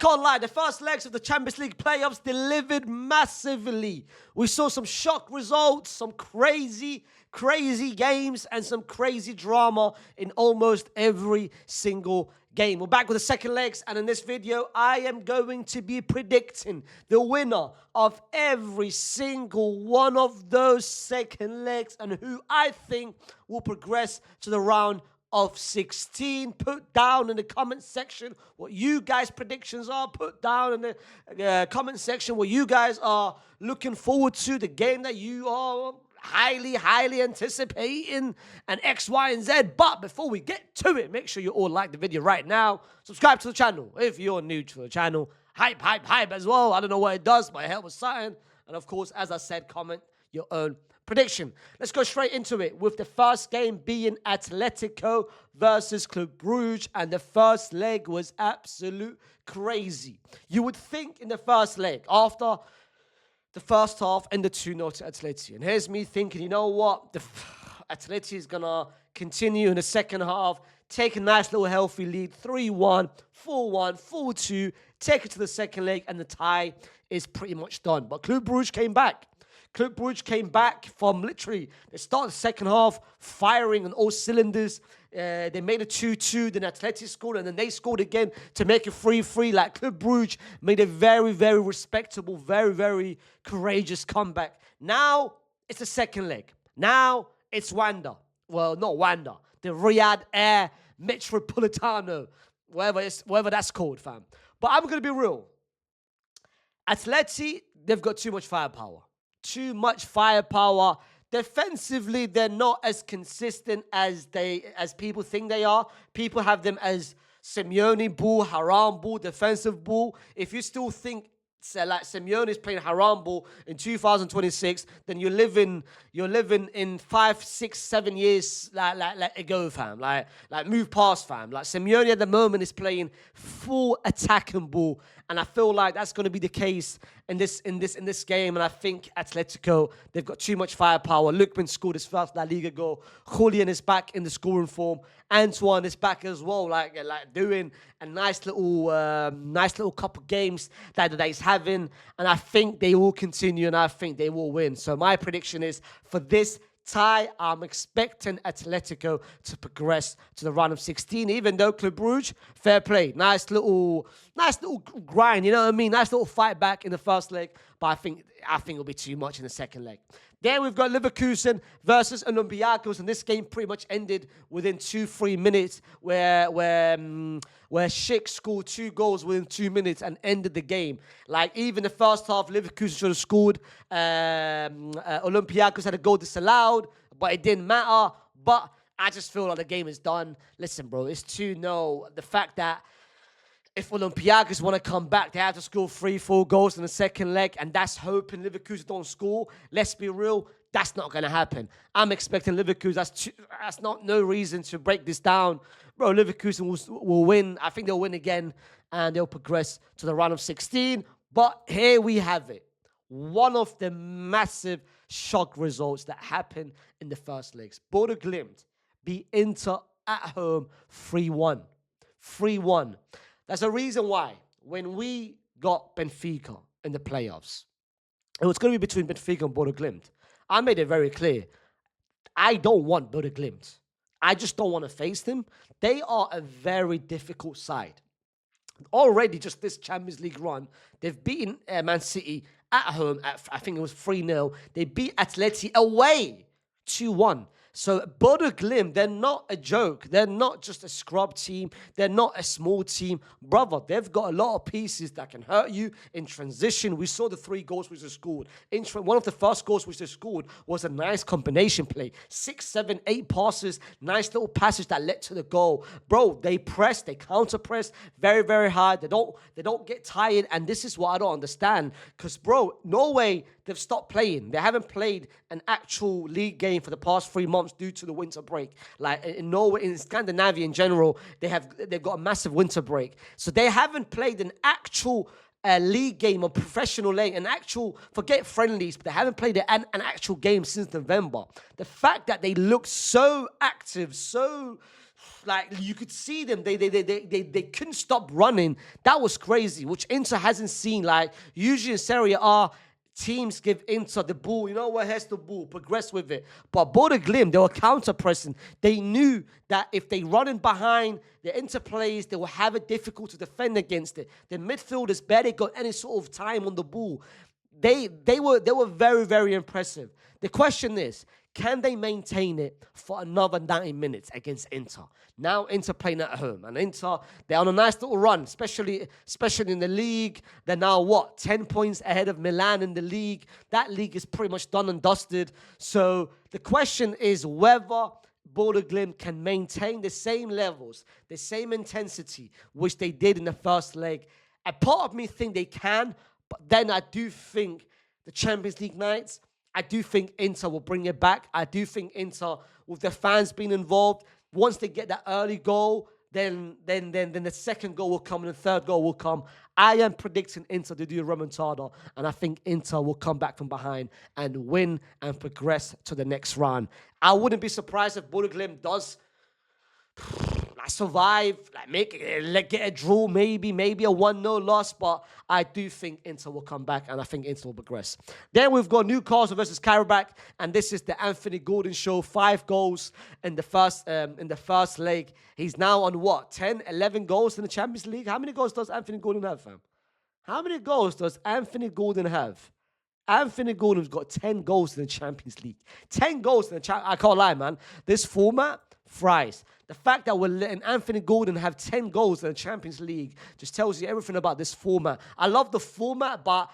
can't lie, the first legs of the Champions League playoffs delivered massively. We saw some shock results, some crazy games, and some crazy drama in almost every single game. We're back with the second legs, and in this video, I am going to be predicting the winner of every single one of those second legs and who I think will progress to the round of 16. Put down in the comment section what you guys' predictions are. Put down in the comment section what you guys are looking forward to, the game that you are highly anticipating, and X, Y, and Z. But before we get to it, make sure you all like the video right now. Subscribe to the channel if you're new to the channel. Hype as well. I don't know what it does, but it helps with something. And of course, as I said, comment your own prediction. Let's go straight into it with the first game being Atletico versus Club Brugge, and the first leg was absolute crazy. You would think in the first leg, after the first half and the 2-0 to Atleti, and here's me thinking, you know what, Atleti is gonna continue in the second half, take a nice little healthy lead, 3-1, 4-1, 4-2, take it to the second leg, and the tie is pretty much done. But Club Brugge came back. Club Brugge came back from literally, they started the second half firing on all cylinders. They made it 2-2, then Atleti scored, and then they scored again to make it 3-3. Like, Club Brugge made a very respectable, very courageous comeback. Now, it's the second leg. Now, it's Wanda. Well, not Wanda. The Riyadh Air Metropolitano, whatever that's called, fam. But I'm going to be real. Atleti, they've got too much firepower. Too much firepower. Defensively, they're not as consistent as people think they are. People have them as Simeone ball, haram ball, defensive ball. If you still think like Simeone is playing haram ball in 2026, then you're living in 5, 6, 7 years like ago, fam. Like move past, fam. Like, Simeone at the moment is playing full attacking ball, and I feel like that's going to be the case in this game. And I think Atletico, they've got too much firepower. Lookman scored his first La Liga goal. Julian is back in the scoring form. Antoine is back as well, like doing a nice little couple games that he's having. And I think they will continue, and I think they will win. So my prediction is, for this tie, I'm expecting Atletico to progress to the round of 16, even though Club Brugge, fair play. Nice little grind, you know what I mean? Nice little fight back in the first leg, but I think it'll be too much in the second leg. Then we've got Leverkusen versus Olympiacos, and this game pretty much ended within 2-3 minutes, where Schick scored 2 goals within 2 minutes and ended the game. Like, even the first half, Leverkusen should have scored. Olympiacos had a goal disallowed, but it didn't matter. But I just feel like the game is done. Listen, bro, it's 2-0. The fact that if Olympiacos want to come back, they have to score 3-4 goals in the second leg, and that's hoping Leverkusen don't score. Let's be real, that's not going to happen. I'm expecting Leverkusen. That's not no reason to break this down. Bro, Leverkusen will win. I think they'll win again, and they'll progress to the round of 16. But here we have it. One of the massive shock results that happened in the first legs. Glimt beat Inter at home 3-1. 3-1. There's a reason why when we got Benfica in the playoffs, it was going to be between Benfica and Glimt. I made it very clear. I don't want Glimt. I just don't want to face them. They are a very difficult side. Already, just this Champions League run, they've beaten Man City at home. I think it was 3-0. They beat Atleti away 2-1. So Glimt, they're not a joke. They're not just a scrub team. They're not a small team. Brother, they've got a lot of pieces that can hurt you in transition. We saw the 3 goals which they scored. One of the first goals which they scored was a nice combination play. 6, 7, 8 passes, nice little passage that led to the goal. Bro, they press, they counter-press very hard. They don't get tired, and this is what I don't understand. Because, bro, Norway, they've stopped playing. They haven't played an actual league game for the past 3 months due to the winter break. Like, in Norway, in Scandinavia in general, they've got a massive winter break. So they haven't played an actual league game or professional league, an actual, forget friendlies, but they haven't played an actual game since November. The fact that they look so active, so like you could see them. They couldn't stop running. That was crazy, which Inter hasn't seen. Like usually in Serie A, teams give Inter the ball. You know what? Here's the ball. Progress with it. But Glimt, they were counter pressing. They knew that if they run in behind the Inter players, they will have it difficult to defend against it. The midfielders barely got any sort of time on the ball. They were very, very impressive. The question is, can they maintain it for another 90 minutes against Inter? Now Inter playing at home. And Inter, they're on a nice little run, especially in the league. They're now, 10 points ahead of Milan in the league. That league is pretty much done and dusted. So the question is whether Glimt can maintain the same levels, the same intensity, which they did in the first leg. A part of me think they can, but then I do think the Champions League nights, I do think Inter will bring it back. I do think Inter, with the fans being involved, once they get that early goal, then the second goal will come and the third goal will come. I am predicting Inter to do a remontada, and I think Inter will come back from behind and win and progress to the next round. I wouldn't be surprised if Glimt does survive, get a draw, maybe a 1-0 loss, but I do think Inter will come back, and I think Inter will progress. Then we've got Newcastle versus Qarabag, and this is the Anthony Gordon show. 5 goals in the first leg. He's now on 10, 11 goals in the Champions League. How many goals does Anthony Gordon have, fam? How many goals does Anthony Gordon have? Anthony Gordon's got 10 goals in the Champions League. 10 goals in the Champions League. I can't lie, man. This format, fries. The fact that we're letting Anthony Gordon have 10 goals in the Champions League just tells you everything about this format. I love the format, but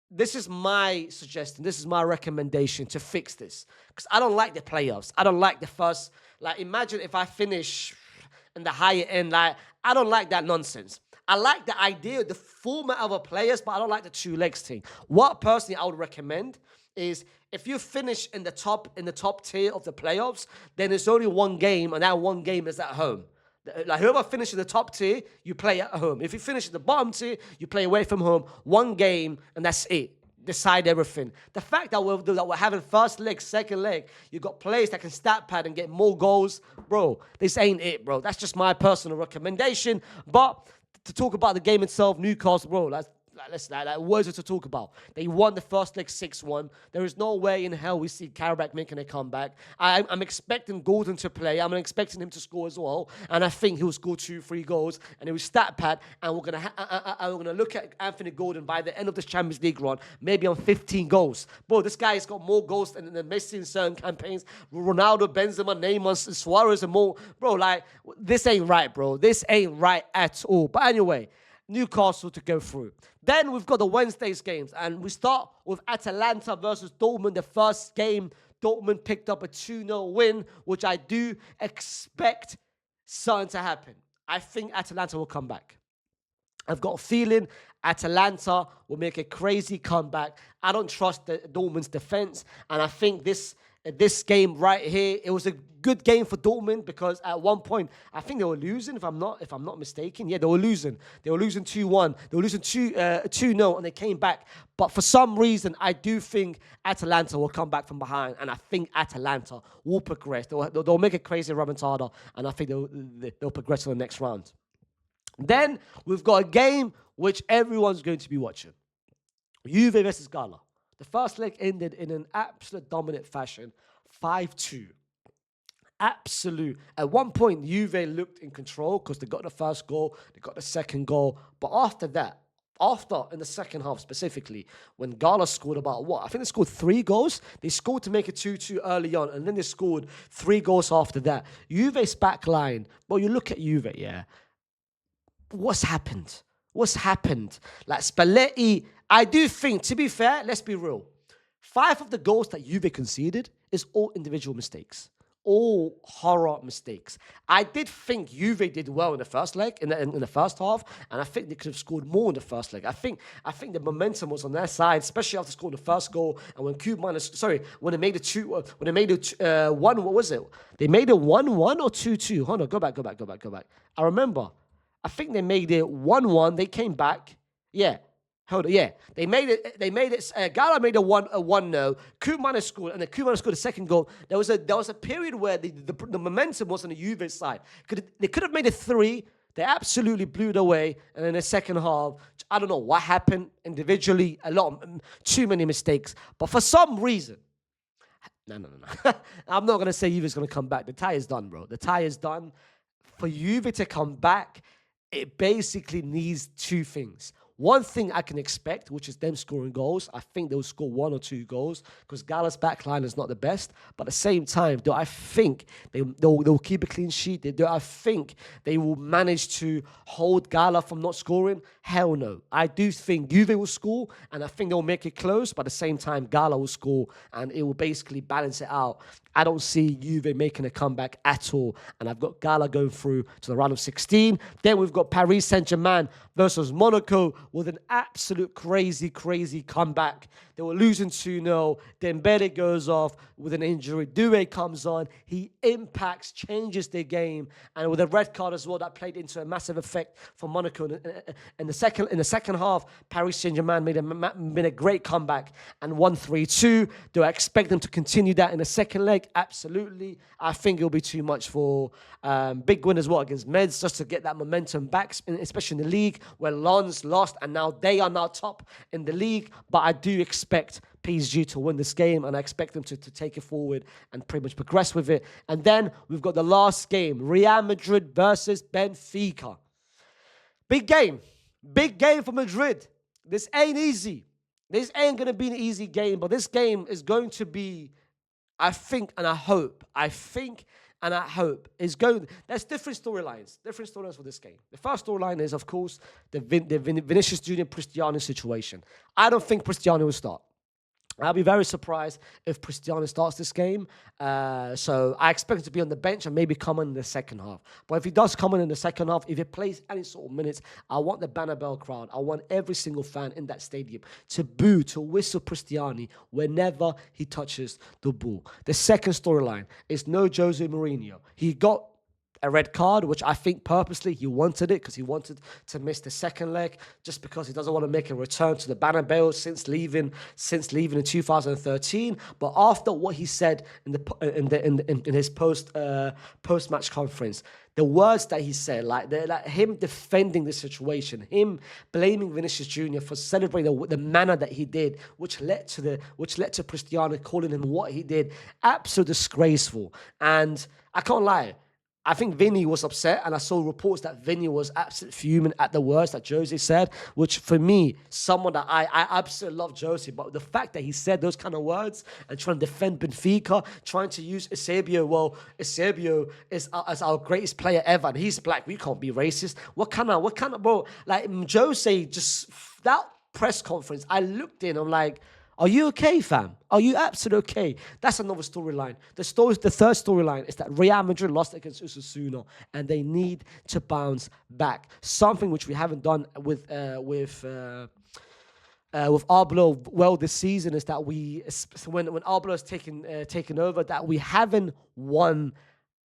this is my suggestion. This is my recommendation to fix this. Because I don't like the playoffs. I don't like the first. Imagine if I finish in the higher end. I don't like that nonsense. I like the idea, the format of a players, but I don't like the 2 legs thing. What personally I would recommend is if you finish in the top tier of the playoffs, then it's only one game, and that one game is at home. Whoever finishes in the top tier, you play at home. If you finish in the bottom tier, you play away from home. One game, and that's it. Decide everything. The fact that we're having first leg, second leg, you got players that can stat pad and get more goals, bro. This ain't it, bro. That's just my personal recommendation. But to talk about the game itself, Newcastle, bro, words to talk about. They won the first leg 6-1. There is no way in hell we see Qarabag making a comeback. I'm expecting Gordon to play. I'm expecting him to score as well. And I think he'll score 2-3 goals. And he will stat pad. And we're gonna look at Anthony Gordon by the end of this Champions League run, maybe on 15 goals. Bro, this guy has got more goals than Messi in certain campaigns. Ronaldo, Benzema, Neymar, Suarez, and more. Bro, this ain't right, bro. This ain't right at all. But anyway, Newcastle to go through. Then we've got the Wednesday's games, and we start with Atalanta versus Dortmund. The first game, Dortmund picked up a 2-0 win, which I do expect something to happen. I think Atalanta will come back. I've got a feeling Atalanta will make a crazy comeback. I don't trust Dortmund's defense, and I think this game right here, it was a good game for Dortmund because at one point, I think they were losing, if I'm not mistaken. Yeah, they were losing. They were losing 2-1. They were losing 2-0, and they came back. But for some reason, I do think Atalanta will come back from behind, and I think Atalanta will progress. They'll make a crazy remontada, and I think they'll progress to the next round. Then we've got a game which everyone's going to be watching. Juve versus Gala. The first leg ended in an absolute dominant fashion, 5-2. Absolute. At one point, Juve looked in control because they got the first goal, they got the second goal. But after that, in the second half specifically, when Gala scored about I think they scored 3 goals. They scored to make it 2-2 early on, and then they scored 3 goals after that. Juve's back line, well, you look at Juve, yeah. What's happened? Spalletti, I do think, to be fair, let's be real. 5 of the goals that Juve conceded is all individual mistakes. All horror mistakes. I did think Juve did well in the first leg, in the first half, and I think they could have scored more in the first leg. I think the momentum was on their side, especially after scoring the first goal. And when when they made it 1, what was it? They made it 1-1 or 2-2. Hold on, go back. I remember. I think they made it 1-1. They came back. Yeah. Hold on, yeah. They made it, Gala made a 1-0. Koeman scored, and then Koeman scored the second goal. There was a period where the momentum was on the Juve side. They could have made it 3. They absolutely blew it away. And in the second half, I don't know what happened individually. Too many mistakes. But for some reason, no. I'm not going to say Juve's going to come back. The tie is done, bro. The tie is done. For Juve to come back, it basically needs 2 things. One thing I can expect, which is them scoring goals. I think they'll score 1 or 2 goals because Gala's backline is not the best. But at the same time, do I think they'll keep a clean sheet? Do I think they will manage to hold Gala from not scoring? Hell no. I do think Juve will score, and I think they'll make it close. But at the same time, Gala will score, and it will basically balance it out. I don't see Juve making a comeback at all. And I've got Gala going through to the round of 16. Then we've got Paris Saint-Germain versus Monaco with an absolute crazy comeback. They were losing 2-0. Dembele goes off with an injury. Doué comes on. He impacts, changes their game. And with a red card as well, that played into a massive effect for Monaco. In the second half, Paris Saint-Germain made a great comeback and won 3-2. Do I expect them to continue that in the second leg? Absolutely. I think it'll be too much for big win as well against Meds, just to get that momentum back, especially in the league where Lens lost and now they are now top in the league. But I do expect PSG to win this game, and I expect them to take it forward and pretty much progress with it. And then we've got the last game, Real Madrid versus Benfica. Big game for Madrid. This ain't easy. This ain't going to be an easy game, but this game is going to be, I think and I hope, there's different storylines for this game. The first storyline is, of course, the Vinicius Junior Cristiano situation. I don't think Cristiano will start. I'll be very surprised if Cristiano starts this game. So I expect him to be on the bench and maybe come in the second half. But if he does come in the second half, if he plays any sort of minutes, I want the Bernabeu crowd. I want every single fan in that stadium to boo, to whistle Cristiano whenever he touches the ball. The second storyline is no Jose Mourinho. He got a red card, which I think purposely he wanted it because he wanted to miss the second leg, just because he doesn't want to make a return to the Bernabeu since leaving in 2013. But after what he said in his post match conference, the words that he said, like him defending the situation, him blaming Vinicius Junior for celebrating the manner that he did, which led to Cristiano calling him what he did, absolutely disgraceful. And I can't lie, I think Vinny was upset, and I saw reports that Vinny was absolutely fuming at the words that Jose said, which for me, someone that I absolutely love Jose, but the fact that he said those kind of words and trying to defend Benfica, trying to use Eusebio, well, Eusebio is our greatest player ever, and he's black, we can't be racist. What kind of, bro, like Jose, just that press conference, I looked in, I'm like, are you okay, fam? Are you absolutely okay? That's another storyline. The third storyline is that Real Madrid lost against Osasuna, and they need to bounce back. Something which we haven't done with Arbelo well this season is that when Arbelo has taken over, that we haven't won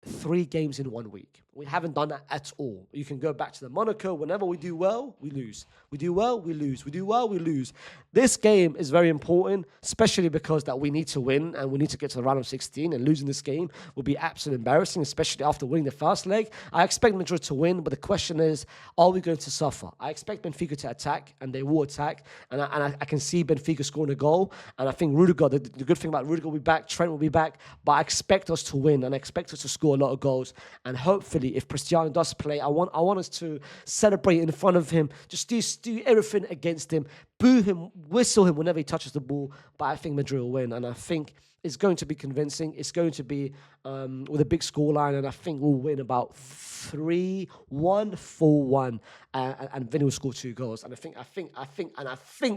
3 games in 1 week. We haven't done that at all. You can go back to the Monaco. Whenever we do well, we lose. We do well, we lose. We do well, we lose. This game is very important, especially because that we need to win and we need to get to the round of 16, and losing this game will be absolutely embarrassing, especially after winning the first leg. I expect Madrid to win, but the question is, are we going to suffer? I expect Benfica to attack, and they will attack, and I can see Benfica scoring a goal, and I think Rudiger, the good thing about Rudiger will be back, Trent will be back, but I expect us to win, and I expect us to score a lot of goals, and hopefully, if Cristiano does play, I want us to celebrate in front of him, just do everything against him, boo him, whistle him whenever he touches the ball. But I think Madrid will win, and I think it's going to be convincing. It's going to be with a big scoreline, and I think we'll win about 3-1, 4-1, and Vinny will score 2 goals. And I think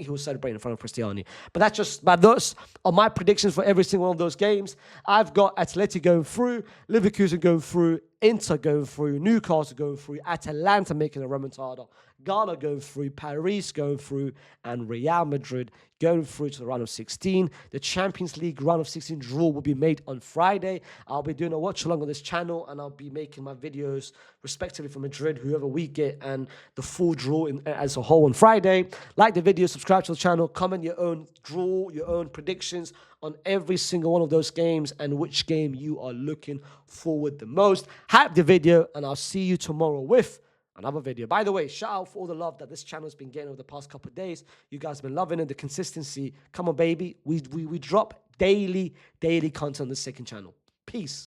he will celebrate in front of Cristiano. But those are my predictions for every single one of those games. I've got Atletico going through, Leverkusen going through, Inter going through, Newcastle going through, Atalanta making a remontada, Ghana going through, Paris going through, and Real Madrid going through to the round of 16. The Champions League round of 16 draw will be made on Friday. I'll be doing a watch along on this channel, and I'll be making my videos respectively for Madrid, whoever we get, and the full draw as a whole on Friday. Like the video, subscribe to the channel, comment your own draw, your own predictions on every single one of those games and which game you are looking forward the most. Hype the video, and I'll see you tomorrow with another video. By the way, shout out for all the love that this channel has been getting over the past couple of days. You guys have been loving it, the consistency. Come on, baby. We drop daily content on this second channel. Peace.